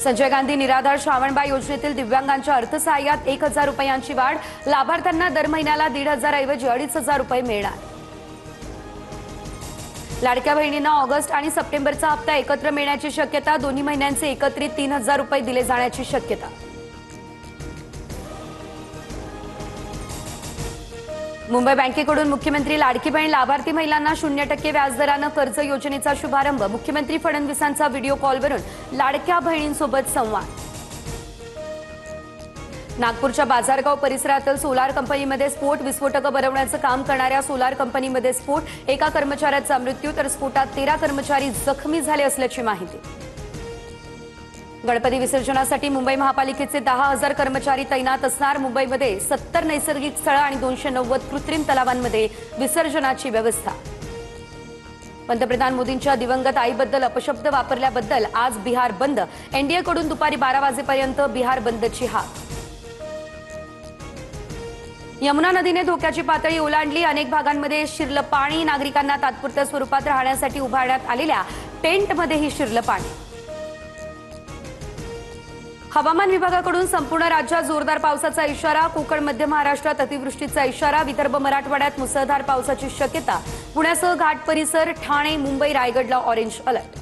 संजय गांधी निराधार श्रावणबाळ योजनेतील दिव्यांगांच्या अर्थसहाय्यात 1000 रुपयांची वाढ। लाभार्थ्यांना दर महिन्याला 1500 ऐवजी 2500 रुपये मिळणार। लाडक्या बहिणींना ऑगस्ट आणि सप्टेंबरचा हप्ता एकत्र मिळण्याची शक्यता। दोन्ही महिन्यांचे एकत्रित 3000 रुपये दिले जाण्याची शक्यता। मुंबई बँकेकडून मुख्यमंत्री लाडकी बहीण लाभार्थी महिलांना 0% व्याजदरानं कर्ज योजनेचा शुभारंभ। मुख्यमंत्री फडणवीसांचा व्हिडिओ कॉलवरून लाडक्या बहिणींसोबत संवाद। नागपूरच्या बाजारगाव परिसरातील सोलार कंपनीमध्ये स्फोट। विस्फोटकं बनवण्याचं काम करणाऱ्या सोलार कंपनीमध्ये स्फोट। एका कर्मचाऱ्याचा मृत्यू तर स्फोटात 13 कर्मचारी जखमी झाले असल्याची माहिती। गणपती विसर्जनासाठी मुंबई महापालिकेचे 10,000 कर्मचारी तैनात असणार। मुंबईमध्ये 70 नैसर्गिक स्थळं आणि 290 कृत्रिम तलावांमध्ये विसर्जनाची व्यवस्था। पंतप्रधान मोदींच्या दिवंगत आईबद्दल अपशब्द वापरल्याबद्दल आज बिहार बंद। एनडीएकडून दुपारी 12 वाजेपर्यंत बिहार बंदची हाक। यमुना नदीने धोक्याची पातळी ओलांडली। अनेक भागांमध्ये शिरलं पाणी। नागरिकांना तात्पुरत्या स्वरूपात राहण्यासाठी उभारण्यात आलेल्या टेंटमध्येही शिरलं पाणी। हवामान विभागाकडून संपूर्ण राज्यात जोरदार पावसाचा इशारा। कोकण मध्य महाराष्ट्रात अतिवृष्टीचा इशारा। विदर्भ मराठवाड्यात मुसळधार पावसाची शक्यता। पुण्यासह घाट परिसर, ठाणे, मुंबई, रायगडला ऑरेंज अलर्ट।